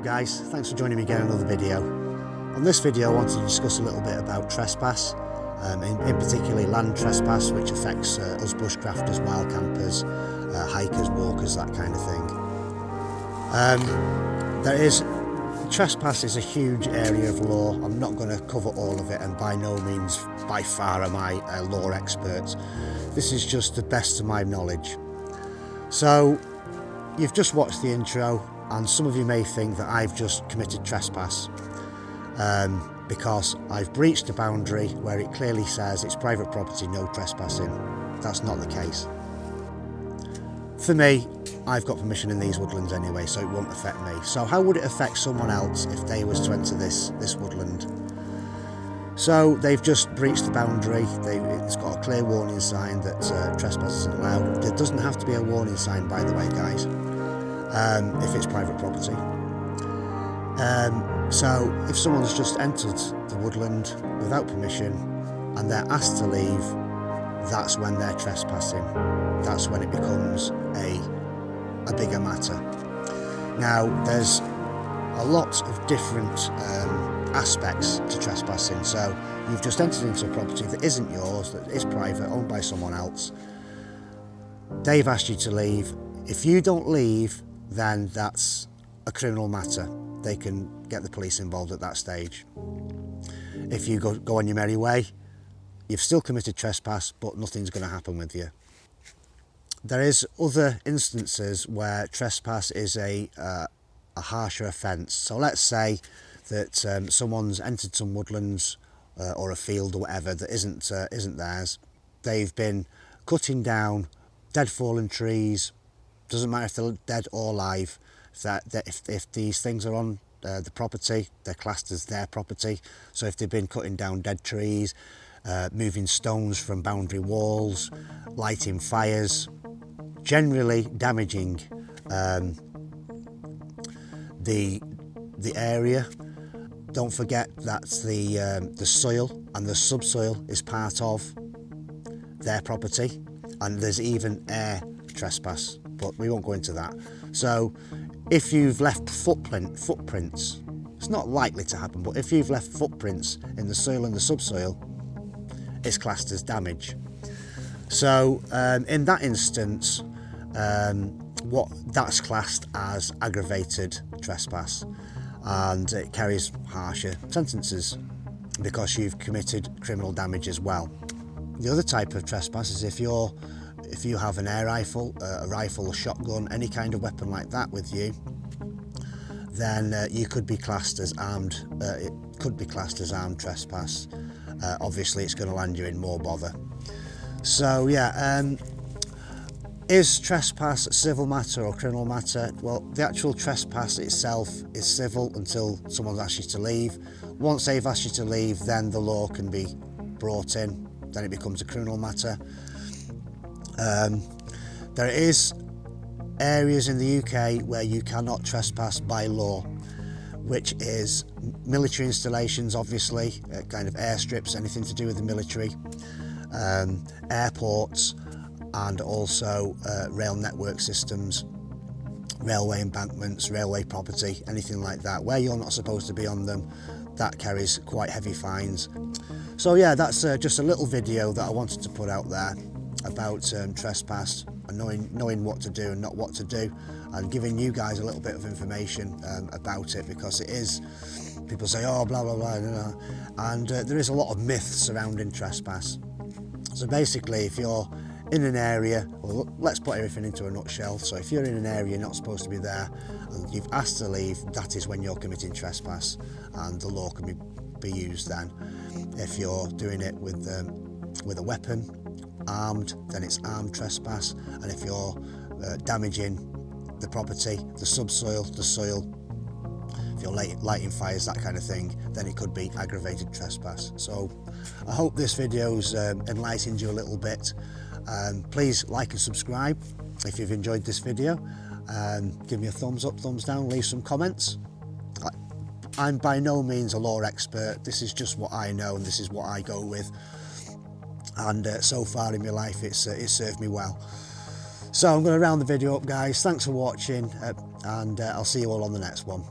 guys, thanks for joining me again in another video. On this video I wanted to discuss a little bit about trespass, in particularly land trespass, which affects us bushcrafters, wild campers, hikers, walkers, that kind of thing. Trespass is a huge area of law. I'm not going to cover all of it, and by no means by far am I a law expert. This is just the best of my knowledge. So you've just watched the intro, and some of you may think that I've just committed trespass because I've breached a boundary where it clearly says it's private property, no trespassing. That's not the case. For me, I've got permission in these woodlands anyway, so it won't affect me. So how would it affect someone else if they was to enter this woodland? So they've just breached the boundary. It's got a clear warning sign that trespass isn't allowed. There doesn't have to be a warning sign, by the way, guys, if it's private property. So if someone's just entered the woodland without permission and they're asked to leave, that's when they're trespassing. That's when it becomes a bigger matter. Now, there's a lot of different aspects to trespassing. So you've just entered into a property that isn't yours, that is private, owned by someone else. They've asked you to leave. If you don't leave, then that's a criminal matter. They can get the police involved at that stage. If you go on your merry way, you've still committed trespass, but nothing's going to happen with you. There is other instances where trespass is a harsher offence. So let's say that someone's entered some woodlands or a field or whatever that isn't theirs. They've been cutting down dead fallen trees. Doesn't matter if they're dead or alive. If these things are on the property, they're classed as their property. So if they've been cutting down dead trees, moving stones from boundary walls, lighting fires, generally damaging the area. Don't forget that the soil and the subsoil is part of their property, and there's even air trespass, but we won't go into that. So if you've left footprints, it's not likely to happen, but if you've left footprints in the soil and the subsoil, it's classed as damage. So in that instance, that's classed as aggravated trespass, and it carries harsher sentences because you've committed criminal damage as well. The other type of trespass is if you have an air rifle, a rifle, a shotgun, any kind of weapon like that with you, then you could be classed as armed. It could be classed as armed trespass. Obviously, it's going to land you in more bother. So yeah, is trespass a civil matter or criminal matter? Well, the actual trespass itself is civil until someone's asked you to leave. Once they've asked you to leave, then the law can be brought in. Then it becomes a criminal matter. There is areas in the UK where you cannot trespass by law, which is military installations, obviously, kind of airstrips, anything to do with the military, airports, and also rail network systems, railway embankments, railway property, anything like that, where you're not supposed to be on them. That carries quite heavy fines. So yeah, that's just a little video that I wanted to put out there about trespass and knowing what to do and not what to do, and giving you guys a little bit of information about it, because it is, people say, oh, blah blah blah, and there is a lot of myths surrounding trespass. So basically, if you're in an area, well, let's put everything into a nutshell. So if you're in an area you're not supposed to be there and you've asked to leave, that is when you're committing trespass, and the law can be used then. If you're doing it with a weapon, armed, then it's armed trespass. And if you're damaging the property, the subsoil, the soil, if you're lighting fires, that kind of thing, then it could be aggravated trespass. So I hope this video's enlightened you a little bit. Please like and subscribe if you've enjoyed this video. Give me a thumbs up, thumbs down, leave some comments. I'm by no means a law expert. This is just what I know and this is what I go with. And so far in my life, it's served me well. So I'm going to round the video up, guys. Thanks for watching, and I'll see you all on the next one.